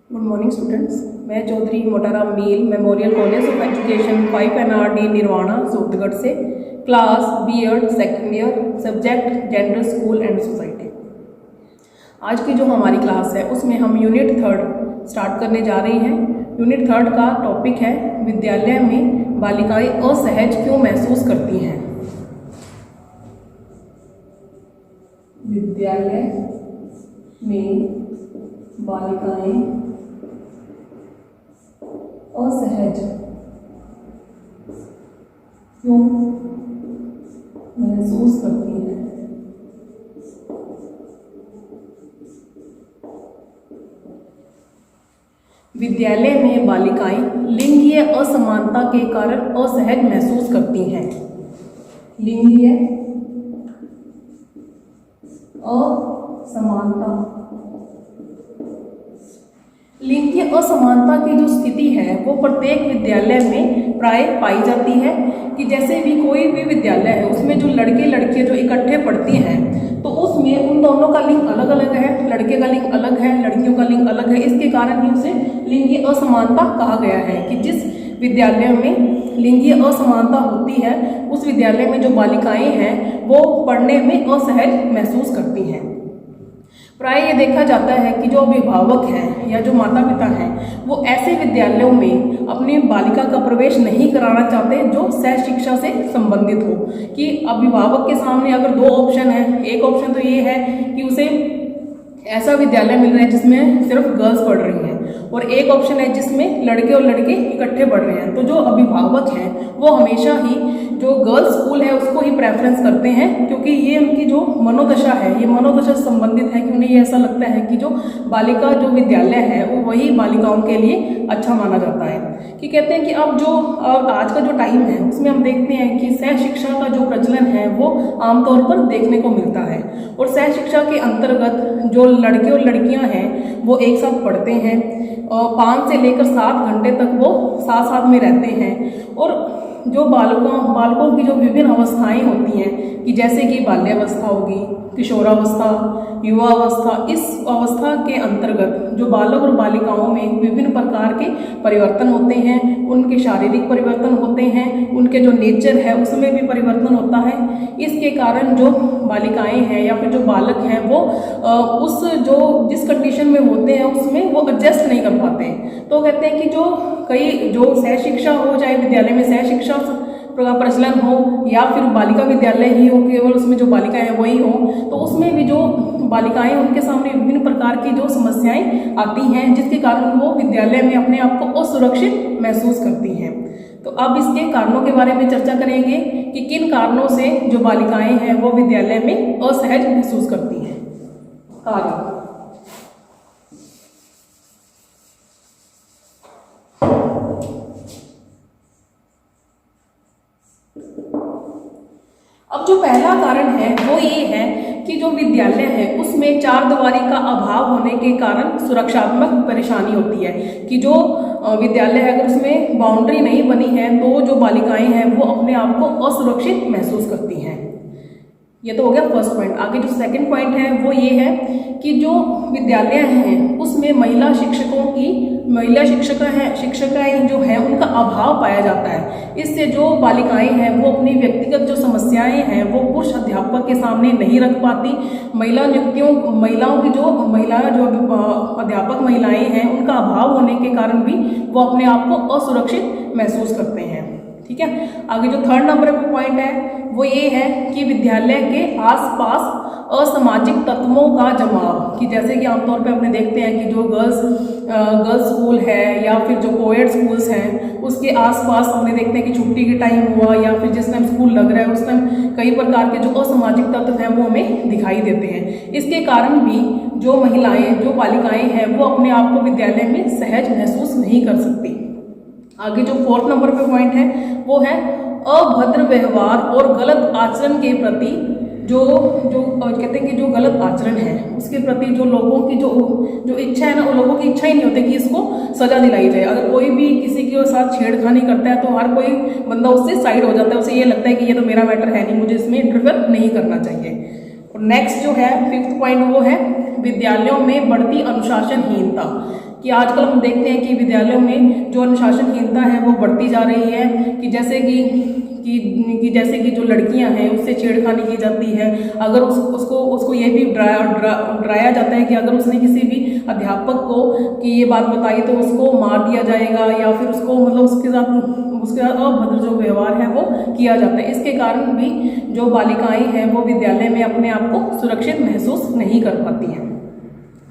Good morning students. मैं Chaudhary Motaram Meel memorial college of education 5NRD Nirvana Suratgarh से class B.Ed second year subject gender school and society. आज की जो हमारी क्लास है उसमें हम यूनिट 3 स्टार्ट करने जा रहे हैं। यूनिट 3 का टॉपिक है विद्यालय में बालिकाएं असहज क्यों महसूस करती हैं। विद्यालय में बालिकाएं असहज क्यों महसूस करती हैं। विद्यालय में बालिकाएं लिंगीय असमानता के कारण असहज महसूस करती हैं। लिंगीय असमानता, लिंगीय असमानता की जो स्थिति है वो प्रत्येक विद्यालय में प्राय पाई जाती है कि जैसे भी कोई भी विद्यालय है उसमें जो लड़के लड़कियां जो इकट्ठे पढ़ती हैं तो उसमें उन दोनों का लिंग अलग अलग है, लड़के का लिंग अलग है, लड़कियों का लिंग अलग है। इसके कारण ही उसे लिंगीय असमानता कहा गया है कि जिस विद्यालय में लिंगीय असमानता होती है उस विद्यालय में जो बालिकाएं हैं वो पढ़ने में असहज महसूस करती हैं। प्राय ये देखा जाता है कि जो अभिभावक हैं या जो माता पिता हैं वो ऐसे विद्यालयों में अपनी बालिका का प्रवेश नहीं कराना चाहते जो सह शिक्षा से संबंधित हो। कि अभिभावक के सामने अगर दो ऑप्शन है, एक ऑप्शन तो ये है कि उसे ऐसा विद्यालय मिल रहा है जिसमें सिर्फ गर्ल्स पढ़ रही हैं और एक ऑप्शन है जिसमें लड़के और लड़के इकट्ठे पढ़ रहे हैं। तो जो अभिभावक हैं वो हमेशा ही जो गर्ल्स स्कूल है उसको ही प्रेफरेंस करते हैं क्योंकि ये उनकी जो मनोदशा है ये मनोदशा से संबंधित है कि उन्हें ये ऐसा लगता है कि जो बालिका जो विद्यालय है वो वही बालिकाओं के लिए अच्छा माना जाता है। कि कहते हैं कि अब जो आज का जो टाइम है उसमें हम देखते हैं कि सह शिक्षा का जो प्रचलन है वो आमतौर पर देखने को मिलता है और सह शिक्षा के अंतर्गत जो लड़के और लड़कियां हैं वो एक साथ पढ़ते हैं और 5 से लेकर 7 घंटे तक वो साथ साथ में रहते हैं। और जो बालकों की जो विभिन्न अवस्थाएं होती हैं कि जैसे कि बाल्यावस्था होगी, किशोरावस्था, युवावस्था, इस अवस्था के अंतर्गत जो बालक और बालिकाओं में विभिन्न प्रकार के परिवर्तन होते हैं, उनके शारीरिक परिवर्तन होते हैं, उनके जो नेचर है उसमें भी परिवर्तन होता है। इसके कारण जो बालिकाएं हैं या फिर जो बालक हैं वो उस जो जिस कंडीशन में होते हैं उसमें वो एडजस्ट नहीं कर पाते। तो कहते हैं कि जो सह शिक्षा हो, चाहे विद्यालय में सह शिक्षा का प्रचलन हो या फिर बालिका विद्यालय ही हो, केवल उसमें जो बालिकाएं हैं वही हो, तो उसमें भी जो बालिकाएं उनके सामने विभिन्न प्रकार की जो समस्याएं आती हैं जिसके कारण वो विद्यालय में अपने आप को असुरक्षित महसूस करती हैं। तो अब इसके कारणों के बारे में चर्चा करेंगे कि किन कारणों से जो बालिकाएं हैं वो विद्यालय में असहज महसूस करती हैं। कारण अब जो पहला कारण है वो ये है कि जो विद्यालय है उसमें चारदीवारी का अभाव होने के कारण सुरक्षात्मक परेशानी होती है। कि जो विद्यालय है अगर उसमें बाउंड्री नहीं बनी है तो जो बालिकाएं हैं वो अपने आप को असुरक्षित महसूस करती हैं। ये तो हो गया फर्स्ट पॉइंट। आगे जो सेकंड पॉइंट है वो ये है कि जो विद्यालय हैं उसमें महिला शिक्षिकाएं जो हैं उनका अभाव पाया जाता है। इससे जो बालिकाएं हैं वो अपनी व्यक्तिगत जो समस्याएं हैं वो पुरुष अध्यापक के सामने नहीं रख पाती। महिलाओं जो अध्यापक महिलाएं हैं उनका अभाव होने के कारण भी वो अपने आप को असुरक्षित महसूस करते हैं। ठीक है। आगे जो थर्ड नंबर पे पॉइंट है वो ये है कि विद्यालय के आसपास असामाजिक तत्वों का जमाव। कि जैसे कि आमतौर पे अपने देखते हैं कि जो गर्ल्स स्कूल है या फिर जो कोएड स्कूल्स हैं उसके आसपास हमने देखते हैं कि छुट्टी के टाइम हुआ या फिर जिस टाइम स्कूल लग रहा है उस टाइम कई प्रकार के जो असामाजिक तत्व हैं वो हमें दिखाई देते हैं। इसके कारण भी जो बालिकाएं हैं वो अपने आप को विद्यालय में सहज महसूस नहीं कर सकती। आगे जो फोर्थ नंबर पे पॉइंट है वो है अभद्र व्यवहार और गलत आचरण के प्रति जो कहते हैं कि जो गलत आचरण है उसके प्रति जो लोगों की जो इच्छा है ना, वो लोगों की इच्छा ही नहीं होती कि इसको सजा दिलाई जाए। अगर कोई भी किसी के साथ छेड़खानी करता है तो हर कोई बंदा उससे साइड हो जाता है, उसे ये लगता है कि ये तो मेरा मैटर है नहीं, मुझे इसमें इंटरफेयर नहीं करना चाहिए। और नेक्स्ट जो है 5th पॉइंट वो है विद्यालयों में बढ़ती अनुशासनहीनता, कि आजकल हम देखते हैं कि विद्यालयों में जो अनुशासनहीनता है वो बढ़ती जा रही है, कि जैसे कि जो लड़कियां हैं उससे छेड़खानी की जाती है। अगर उसको ये भी डराया जाता है कि अगर उसने किसी भी अध्यापक को कि ये बात बताई तो उसको मार दिया जाएगा, या फिर उसको मतलब उसके साथ अभद्र जो व्यवहार है वो किया जाता है। इसके कारण भी जो बालिकाएं हैं वो विद्यालय में अपने आप को सुरक्षित महसूस नहीं कर पाती हैं।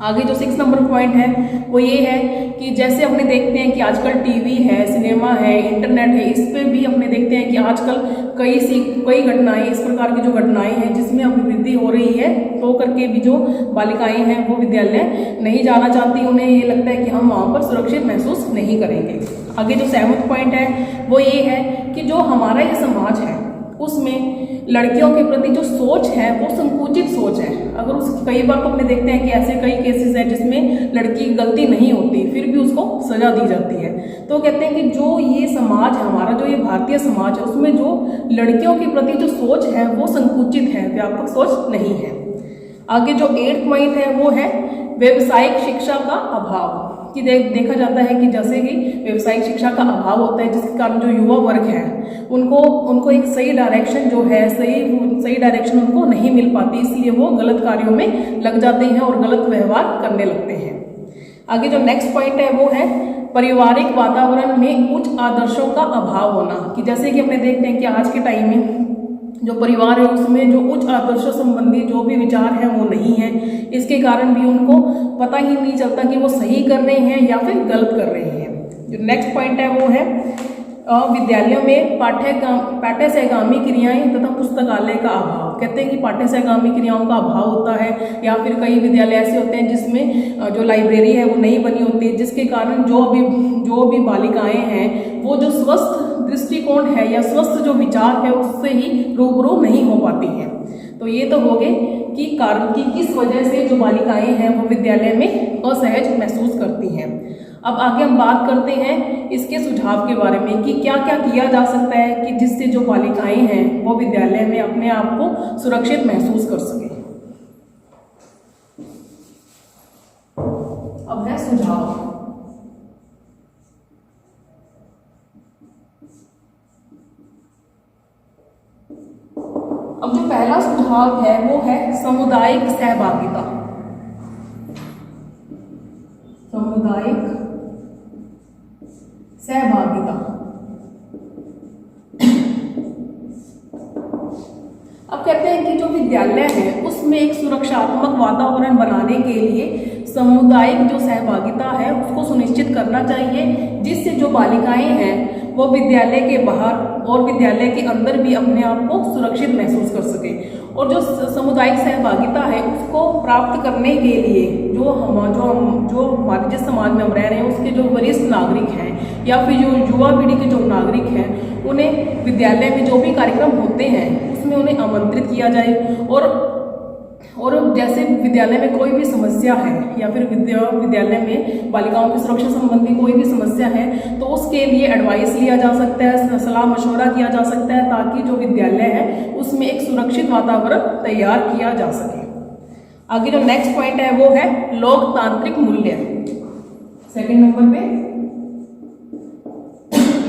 आगे जो 6 नंबर पॉइंट है वो ये है कि जैसे अपने देखते हैं कि आजकल टीवी है, सिनेमा है, इंटरनेट है, इस पे भी अपने देखते हैं कि आजकल कई घटनाएं, इस प्रकार की जो घटनाएं हैं जिसमें अभिवृद्धि हो रही है, तो करके भी जो बालिकाएं हैं वो विद्यालय नहीं जाना चाहती। उन्हें ये लगता है कि हम वहाँ पर सुरक्षित महसूस नहीं करेंगे। आगे जो 7वां पॉइंट है वो ये है कि जो हमारा ये समाज है उसमें लड़कियों के प्रति जो सोच है वो संकुचित सोच है। अगर कई बार तो अपने देखते हैं कि ऐसे कई केसेस हैं जिसमें लड़की की गलती नहीं होती फिर भी उसको सजा दी जाती है। तो कहते हैं कि जो ये समाज है हमारा, जो ये भारतीय समाज है, उसमें जो लड़कियों के प्रति जो सोच है वो संकुचित है, व्यापक सोच नहीं है। आगे जो 8th पॉइंट है वो है व्यावसायिक शिक्षा का अभाव, कि देखा जाता है कि जैसे कि व्यावसायिक शिक्षा का अभाव होता है जिसके कारण जो युवा वर्ग है उनको एक सही डायरेक्शन जो है सही डायरेक्शन उनको नहीं मिल पाती, इसलिए वो गलत कार्यों में लग जाते हैं और गलत व्यवहार करने लगते हैं। आगे जो नेक्स्ट पॉइंट है वो है पारिवारिक वातावरण में उच्च आदर्शों का अभाव होना, कि जैसे कि अपने देखते हैं कि आज के टाइम में जो परिवार है उसमें जो उच्च आदर्शों संबंधी जो भी विचार है वो नहीं है। इसके कारण भी उनको पता ही नहीं चलता कि वो सही कर रहे हैं या फिर गलत कर रहे हैं। जो नेक्स्ट पॉइंट है वो है विद्यालयों में पाठ्य सहगामी क्रियाएं तथा पुस्तकालय का अभाव। कहते हैं कि पाठ्य सहगामी क्रियाओं का अभाव होता है, या फिर कई विद्यालय ऐसे होते हैं जिसमें जो लाइब्रेरी है वो नहीं बनी होती है, जिसके कारण जो भी बालिकाएं हैं वो जो स्वस्थ दृष्टिकोण है या स्वस्थ जो विचार है उससे ही रूबरू नहीं हो पाती हैं। तो ये तो हो गए कि कारण की किस वजह से जो बालिकाएं हैं वो विद्यालय में असहज महसूस करती हैं। अब आगे हम बात करते हैं इसके सुझाव के बारे में कि क्या क्या किया जा सकता है कि जिससे जो बालिकाएं हैं वो विद्यालय में अपने आप को सुरक्षित महसूस कर सके। अब है सुझाव। अब जो पहला सुझाव है वो है सामुदायिक सहभागिता। सामुदायिक सहभागिता। अब कहते हैं कि जो विद्यालय है उसमें एक सुरक्षात्मक वातावरण बनाने के लिए सामुदायिक जो सहभागिता है उसको सुनिश्चित करना चाहिए, जिससे जो बालिकाएं हैं वो विद्यालय के बाहर और विद्यालय के अंदर भी अपने आप को सुरक्षित महसूस कर सके। और जो सामुदायिक सहभागिता है उसको प्राप्त करने के लिए जो हमारे जिस समाज में हम रह रहे हैं उसके जो वरिष्ठ नागरिक हैं या फिर जो युवा पीढ़ी के जो नागरिक हैं उन्हें विद्यालय में जो भी कार्यक्रम होते हैं उसमें उन्हें आमंत्रित किया जाए। और जैसे विद्यालय में कोई भी समस्या है या फिर विद्यालय में बालिकाओं की सुरक्षा संबंधी कोई भी समस्या है तो उसके लिए एडवाइस लिया जा सकता है, सलाह मशवरा किया जा सकता है, ताकि जो विद्यालय है उसमें एक सुरक्षित वातावरण तैयार किया जा सके। आगे जो नेक्स्ट पॉइंट है वो है लोकतांत्रिक मूल्य। सेकंड नंबर पे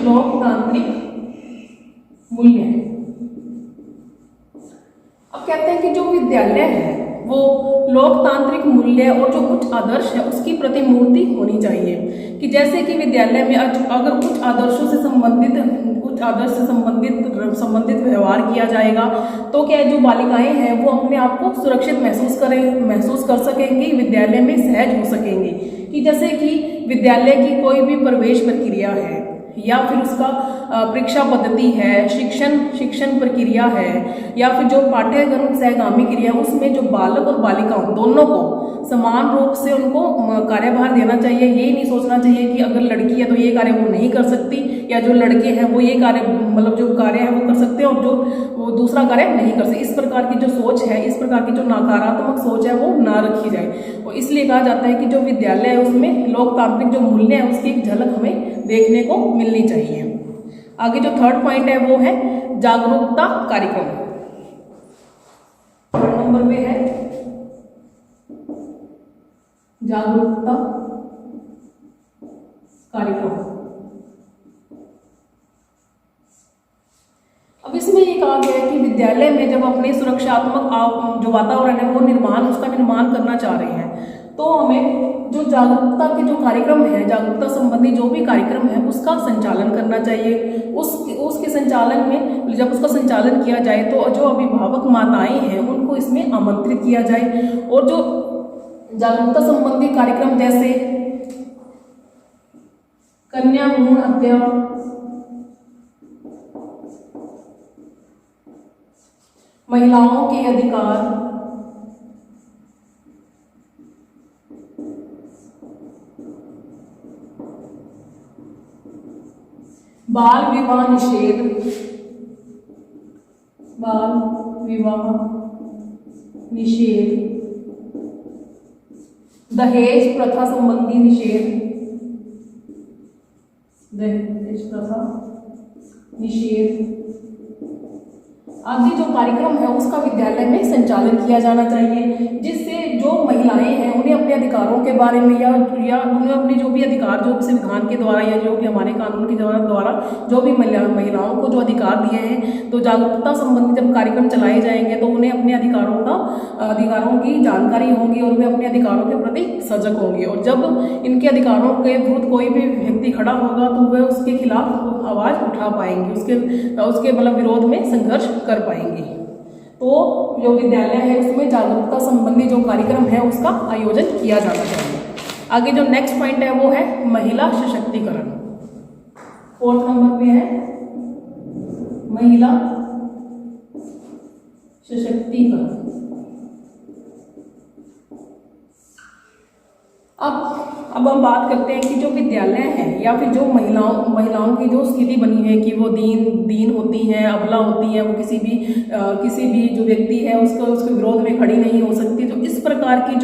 लोकतांत्रिक मूल्य। अब कहते हैं कि जो विद्यालय है वो लोकतांत्रिक मूल्य और जो उच्च आदर्श है उसकी प्रतिमूर्ति होनी चाहिए। कि जैसे कि विद्यालय में अगर उच्च आदर्शों से संबंधित व्यवहार किया जाएगा तो क्या जो बालिकाएं हैं वो अपने आप को सुरक्षित महसूस कर सकेंगी, विद्यालय में सहज हो सकेंगी। कि जैसे कि विद्यालय की कोई भी प्रवेश प्रक्रिया है या फिर उसका परीक्षा पद्धति है, शिक्षण प्रक्रिया है या फिर जो पाठ्यक्रम सहगामी क्रिया उसमें जो बालक और बालिकाओं दोनों को समान रूप से उनको कार्यभार देना चाहिए। ये नहीं सोचना चाहिए कि अगर लड़की है तो ये कार्य वो नहीं कर सकती, या जो लड़के हैं वो ये कार्य जो कार्य है वो कर सकते हैं और जो वो दूसरा कार्य नहीं कर सकते। इस प्रकार की जो सोच है, इस प्रकार की जो नकारात्मक सोच है वो ना रखी जाए। और इसलिए कहा जाता है कि जो विद्यालय है उसमें लोकतांत्रिक जो मूल्य है उसकी एक झलक हमें देखने को मिलनी चाहिए। आगे जो थर्ड पॉइंट है वो है जागरूकता कार्यक्रम। थर्ड नंबर पे है जागरूकता कार्यक्रम। अब इसमें ये कहा गया है कि विद्यालय में जब अपने सुरक्षात्मक जो वातावरण है वो उसका निर्माण करना चाह रहे हैं, तो हमें जो जागरूकता के जो कार्यक्रम है, जागरूकता संबंधी जो भी कार्यक्रम है उसका संचालन करना चाहिए। उसके संचालन में जब उसका संचालन किया जाए तो जो अभिभावक माताएं हैं उनको इसमें आमंत्रित किया जाए, और जो जागरूकता संबंधी कार्यक्रम जैसे कन्या भ्रूण हत्या, महिलाओं के अधिकार, बाल विवाह निषेध, बाल विवाह निषेध, दहेज प्रथा संबंधी निषेध, दहेज प्रथा निषेध आदि जो कार्यक्रम है उसका विद्यालय में संचालन किया जाना चाहिए, जिससे जो महिलाएं हैं उन्हें अपने अधिकारों के बारे में या उन्हें अपने जो भी अधिकार जो संविधान के द्वारा या जो भी हमारे कानून के द्वारा जो भी महिलाओं को जो अधिकार दिए हैं, तो जागरूकता संबंधी जब कार्यक्रम चलाए जाएंगे तो उन्हें अपने अधिकारों की जानकारी होगी और वे अपने अधिकारों के प्रति सजग होंगे, और जब इनके अधिकारों के विरुद्ध कोई भी व्यक्ति खड़ा होगा तो वह उसके खिलाफ आवाज उठा पाएंगे, उसके मतलब विरोध में संघर्ष कर पाएंगे। तो जो विद्यालय है उसमें जागरूकता संबंधी जो कार्यक्रम है उसका आयोजन किया जाना चाहिए। आगे जो नेक्स्ट पॉइंट है वो है महिला सशक्तिकरण। 4th नंबर पे है महिला सशक्तिकरण। अब हम बात करते हैं कि जो विद्यालय है या फिर जो महिलाओं की जो स्थिति बनी है कि वो दीन होती हैं, अबला होती हैं, वो किसी भी जो व्यक्ति है उसके विरोध में खड़ी नहीं हो सकती। तो इस प्रकार की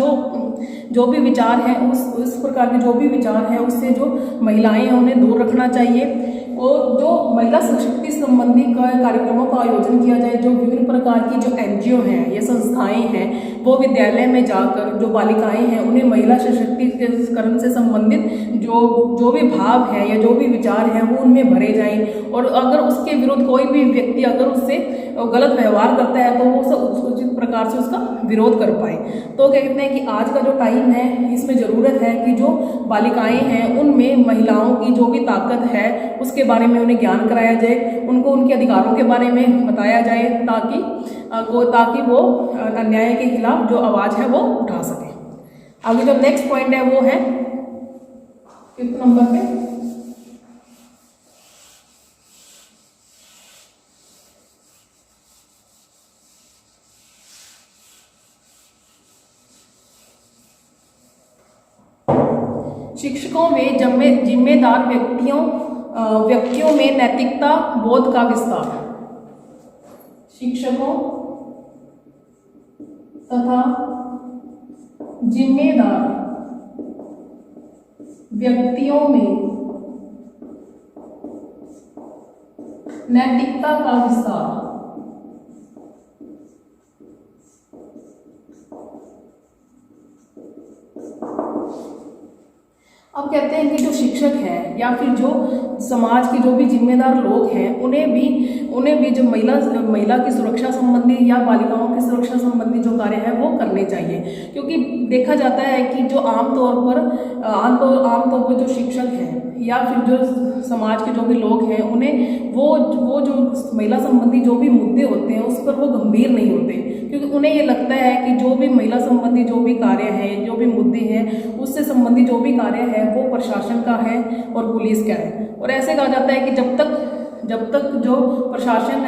जो भी विचार है उस प्रकार के जो भी विचार है उससे जो महिलाएं हैं उन्हें दूर रखना चाहिए, और जो महिला शक्ति संबंधी कार्यक्रमों का आयोजन किया जाए। जो विभिन्न प्रकार की जो NGO हैं या संस्थाएं हैं वो विद्यालय में जाकर जो बालिकाएं हैं उन्हें महिला सशक्तिकरण से संबंधित जो भी भाव है या जो भी विचार है वो उनमें भरे जाएं, और अगर उसके विरुद्ध कोई भी व्यक्ति अगर उससे गलत व्यवहार करता है तो वो उचित प्रकार से उसका विरोध कर पाए। तो क्या कहते हैं कि आज का जो टाइम है इसमें ज़रूरत है कि जो बालिकाएं हैं उनमें महिलाओं की जो भी ताकत है उसके बारे में उन्हें ज्ञान कराया जाए, उनको उनके अधिकारों के बारे में बताया जाए, ताकि वो अन्याय के खिलाफ जो आवाज़ है वो उठा सके। आगे जो नेक्स्ट पॉइंट है वो है 5th नंबर पे शिक्षकों में जिम्मेदार व्यक्तियों में नैतिकता बोध का विस्तार। शिक्षकों तथा जिम्मेदार व्यक्तियों में नैतिकता का विस्तार। अब कहते हैं कि जो शिक्षक है या फिर जो समाज के जो भी जिम्मेदार लोग हैं उन्हें भी जो महिला की सुरक्षा संबंधी या बालिकाओं की सुरक्षा संबंधी जो कार्य है वो करने चाहिए, क्योंकि देखा जाता है कि जो आमतौर पर जो शिक्षक हैं या फिर जो समाज के जो भी लोग हैं उन्हें वो जो महिला संबंधी जो भी मुद्दे होते हैं उस पर वो गंभीर नहीं होते, क्योंकि उन्हें ये लगता है कि जो भी महिला संबंधी जो भी कार्य है, जो भी मुद्दे हैं, उससे संबंधित जो भी कार्य है वो प्रशासन का है और पुलिस का है। और ऐसे कहा जाता है कि जब तक जो प्रशासन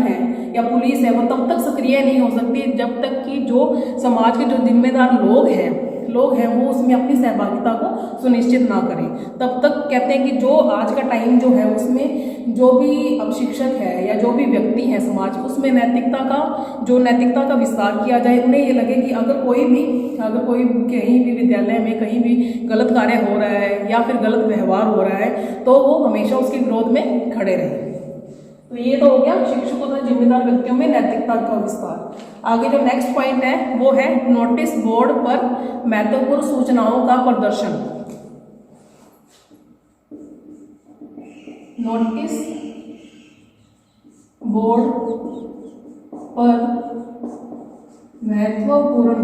है या पुलिस है वो तब तक सक्रिय नहीं हो सकती जब तक कि जो समाज के जो जिम्मेदार लोग हैं वो उसमें अपनी सहभागिता को सुनिश्चित ना करें। तब तक कहते हैं कि जो आज का टाइम जो है उसमें जो भी अब शिक्षक है या जो भी व्यक्ति है समाज उसमें नैतिकता का विस्तार किया जाए। उन्हें ये लगे कि अगर कोई कहीं भी विद्यालय में कहीं भी गलत कार्य हो रहा है या फिर गलत व्यवहार हो रहा है तो वो हमेशा उसके विरोध में खड़े रहें। तो ये तो हो गया शिक्षकों तथा जिम्मेदार व्यक्तियों में नैतिकता का विस्तार। आगे जो नेक्स्ट पॉइंट है वो है नोटिस बोर्ड पर महत्वपूर्ण सूचनाओं का प्रदर्शन। नोटिस बोर्ड पर महत्वपूर्ण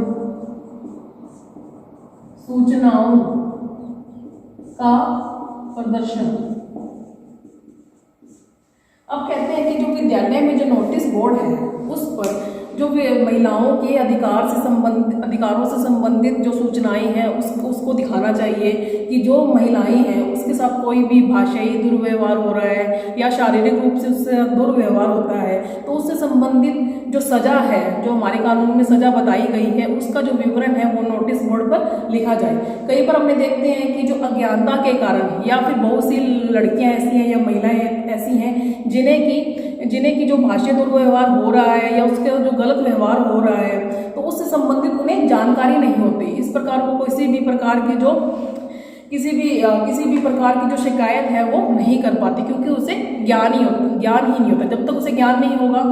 सूचनाओं का प्रदर्शन। अब कहते हैं कि जो विद्यालय में जो नोटिस बोर्ड है उस पर जो महिलाओं के अधिकारों से संबंधित जो सूचनाएं हैं उसको दिखाना चाहिए कि जो महिलाएं हैं उसके साथ कोई भी भाषाई दुर्व्यवहार हो रहा है या शारीरिक रूप से उससे दुर्व्यवहार होता है तो उससे संबंधित जो सजा है, जो हमारे कानून में सजा बताई गई है, उसका जो विवरण है वो नोटिस बोर्ड पर लिखा जाए। कई बार हमने देखते हैं कि जो अज्ञानता के कारण या फिर बहुत सी लड़कियां ऐसी हैं या महिलाएं ऐसी हैं जिन्हें की जो भाषाई दुर्व्यवहार हो रहा है या उसके जो गलत व्यवहार हो रहा है तो उससे संबंधित उन्हें जानकारी नहीं होती। इस प्रकार को किसी भी प्रकार की प्रकार की जो शिकायत है वो नहीं कर पाती क्योंकि उसे ज्ञान ही नहीं होता। जब तक उसे ज्ञान नहीं होगा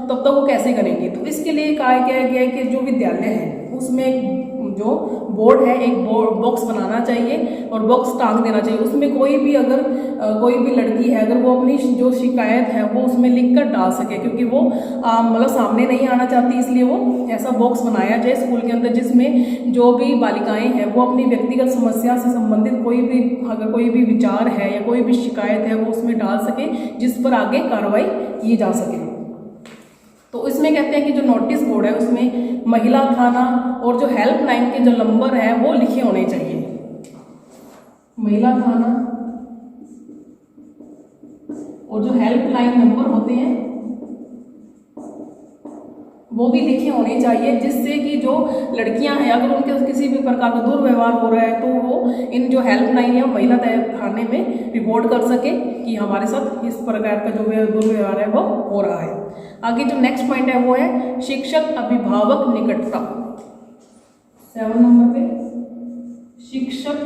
तब तक वो कैसे करेंगे। तो इसके लिए कहा गया है कि जो विद्यालय है उसमें जो बोर्ड है एक बॉक्स बनाना चाहिए और बॉक्स टांग देना चाहिए। उसमें कोई भी लड़की है अगर वो अपनी जो शिकायत है वो उसमें लिख कर डाल सके क्योंकि वो मतलब सामने नहीं आना चाहती, इसलिए वो ऐसा बॉक्स बनाया जाए स्कूल के अंदर जिसमें जो भी बालिकाएं हैं वो अपनी व्यक्तिगत समस्या से संबंधित अगर कोई भी विचार है या कोई भी शिकायत है वो उसमें डाल सके जिस पर आगे कार्रवाई की जा सके। तो इसमें कहते हैं कि जो नोटिस बोर्ड है उसमें महिला थाना और जो हेल्पलाइन के जो नंबर है वो लिखे होने चाहिए। महिला थाना और जो हेल्पलाइन नंबर होते हैं वो भी लिखे होने चाहिए जिससे कि जो लड़कियां हैं अगर उनके किसी भी प्रकार का दुर्व्यवहार हो रहा है तो वो इन जो हेल्पलाइन या महिला थाने में रिपोर्ट कर सके कि हमारे साथ इस प्रकार का जो दुर्व्यवहार है वो हो रहा है। आगे जो नेक्स्ट पॉइंट है वो है शिक्षक अभिभावक निकटता। 7 नंबर पे शिक्षक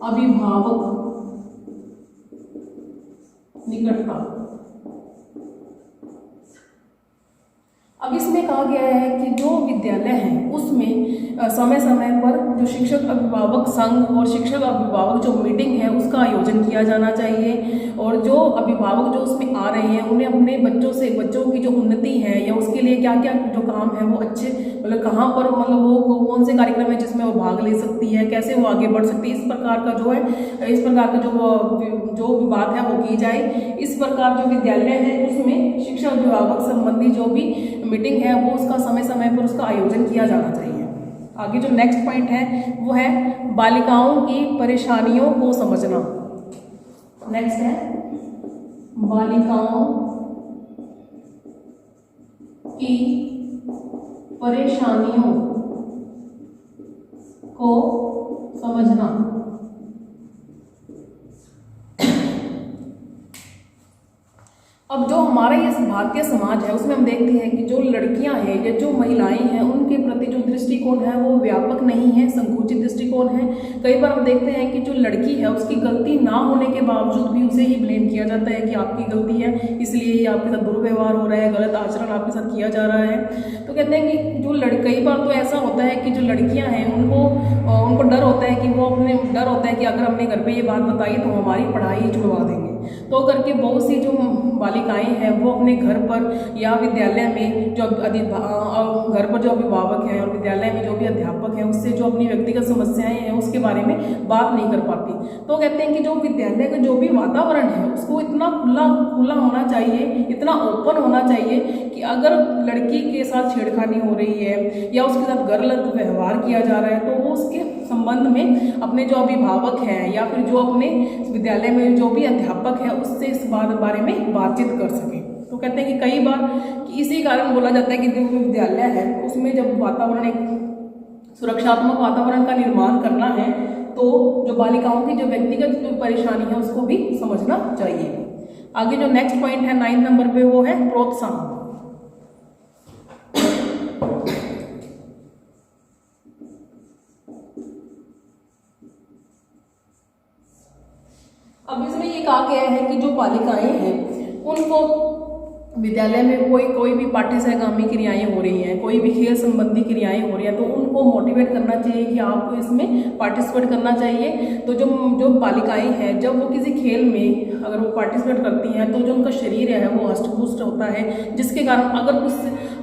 अभिभावक निकटता। अब इसमें कहा गया है कि जो विद्यालय है उसमें समय समय पर जो शिक्षक अभिभावक संघ और शिक्षक अभिभावक जो मीटिंग है उसका आयोजन किया जाना चाहिए और जो अभिभावक जो उसमें आ रहे हैं उन्हें अपने बच्चों की जो उन्नति है या उसके लिए क्या क्या जो काम है वो अच्छे मतलब कहाँ पर मतलब वो कौन से कार्यक्रम है जिसमें वो भाग ले सकती है, कैसे वो आगे बढ़ सकती है, इस प्रकार का जो भी बात है वो की जाए। इस प्रकार जो विद्यालय है उसमें शिक्षा अभिभावक संबंधी जो भी मीटिंग है वो उसका समय समय पर उसका आयोजन किया जाना चाहिए। आगे जो नेक्स्ट पॉइंट है वो है बालिकाओं की परेशानियों को समझना। नेक्स्ट है बालिकाओं की परेशानियों को समझना। अब जो हमारा ये भारतीय समाज है उसमें हम देखते हैं कि जो लड़कियां हैं या जो महिलाएं हैं उनके प्रति जो दृष्टिकोण है वो व्यापक नहीं है, संकुचित दृष्टिकोण है। कई बार हम देखते हैं कि जो लड़की है उसकी गलती ना होने के बावजूद भी उसे ही ब्लेम किया जाता है कि आपकी गलती है इसलिए ये आपके साथ दुर्व्यवहार हो रहा है, गलत आचरण आपके साथ किया जा रहा है। तो कहते हैं कि जो कई बार तो ऐसा होता है कि जो लड़कियाँ हैं उनको डर होता है कि अगर हमने घर पर ये बात बताई तो हमारी पढ़ाई छुड़वा देंगे। तो करके बहुत सी जो बालिकाएं हैं वो अपने घर पर या विद्यालय में जो घर पर जो अभिभावक हैं और विद्यालय में जो भी अध्यापक हैं उससे जो अपनी व्यक्तिगत समस्याएं हैं उसके बारे में बात नहीं कर पाती। तो कहते हैं कि जो विद्यालय का जो भी वातावरण है उसको इतना खुला होना चाहिए, इतना ओपन होना चाहिए कि अगर लड़की के साथ छेड़खानी हो रही है या उसके साथ गलत व्यवहार किया जा रहा है तो वो उसके संबंध में अपने जो अभिभावक हैं या फिर जो अपने विद्यालय में जो भी अध्यापक है उससे इस बारे में बातचीत कर सके। तो कहते हैं कि कई बार कि इसी कारण बोला जाता है कि जो विद्यालय है उसमें जब वातावरण एक सुरक्षात्मक वातावरण का निर्माण करना है तो जो बालिकाओं की जो व्यक्तिगत जो परेशानी है उसको भी समझना चाहिए। आगे जो नेक्स्ट पॉइंट है 9 नंबर पे वो है प्रोत्साहन। अब इसमें ये कहा गया है कि जो बालिकाएं हैं उनको विद्यालय में कोई भी पाठ्य सहगामी क्रियाएं हो रही हैं, कोई भी खेल संबंधी क्रियाएं हो रही हैं, तो उनको मोटिवेट करना चाहिए कि आपको इसमें पार्टिसिपेट करना चाहिए। तो जो बालिकाएं हैं, जब वो किसी खेल में अगर वो पार्टिसिपेट करती हैं तो जो उनका शरीर है वो हष्ट पुष्ट होता है, जिसके कारण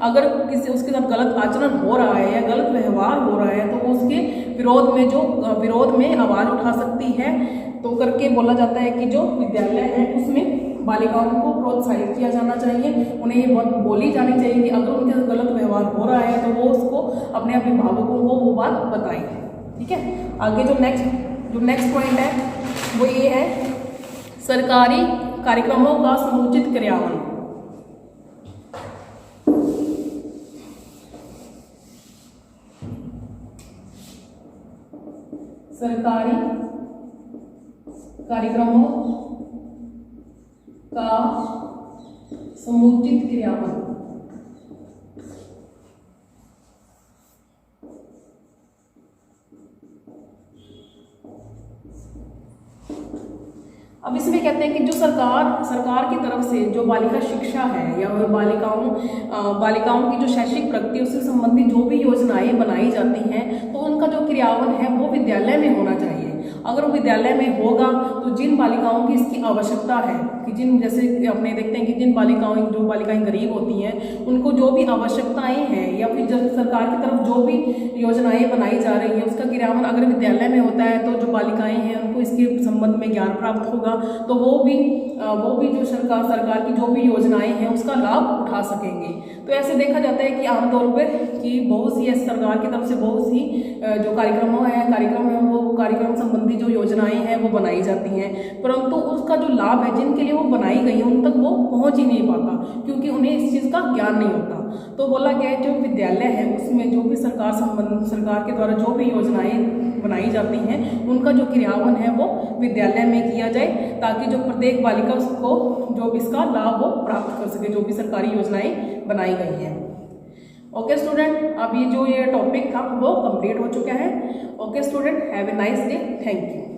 अगर किसी उसके साथ गलत आचरण हो रहा है या गलत व्यवहार हो रहा है तो उसके विरोध में आवाज़ उठा सकती है। तो करके बोला जाता है कि जो विद्यालय है उसमें बालिकाओं को प्रोत्साहित किया जाना चाहिए, उन्हें ये बात बोली जानी चाहिए कि अगर उनके साथ गलत व्यवहार हो रहा है तो वो उसको अपने अभिभावकों को वो बात बताएं। ठीक है, आगे जो नेक्स्ट पॉइंट है वो ये है सरकारी कार्यक्रमों का समुचित क्रियान्वयन। सरकारी कार्यक्रमों का समुचित क्रियान्वयन। अब इसमें कहते हैं कि जो सरकार की तरफ से जो बालिका शिक्षा है या बालिकाओं की जो शैक्षिक प्रगति उससे संबंधित जो भी योजनाएं बनाई जाती हैं तो उनका जो क्रियान्वयन है वो विद्यालय में होना चाहिए। अगर वो विद्यालय में होगा तो जिन बालिकाओं की इसकी आवश्यकता है कि जैसे अपने देखते हैं कि जो बालिकाएं गरीब होती हैं उनको जो भी आवश्यकताएं हैं या फिर जब सरकार की तरफ जो भी योजनाएं बनाई जा रही है उसका क्रियान्वयन अगर विद्यालय में होता है तो जो बालिकाएं हैं उनको इसके संबंध में ज्ञान प्राप्त होगा, तो वो भी जो सरकार की जो भी योजनाएं हैं उसका लाभ उठा सकेंगे। तो ऐसे देखा जाता है कि आमतौर पर कि बहुत सी सरकार की तरफ से बहुत सी जो कार्यक्रम है वो कार्यक्रम संबंधी जो योजनाएं हैं वो बनाई जाती हैं, परंतु उसका जो लाभ है जिनके लिए वो बनाई गई है उन तक वो पहुंच ही नहीं पाता क्योंकि उन्हें इस चीज़ का ज्ञान नहीं होता। तो बोला गया है जो विद्यालय है उसमें जो भी सरकार के द्वारा जो भी योजनाएं बनाई जाती हैं उनका जो क्रियान्वयन है वो विद्यालय में किया जाए ताकि जो प्रत्येक बालिका उसको जो भी इसका लाभ वो प्राप्त कर सके, जो भी सरकारी योजनाएं बनाई गई हैं। ओके स्टूडेंट, अब ये टॉपिक था वो कंप्लीट हो चुका है। Okay student, have a nice day, thank you.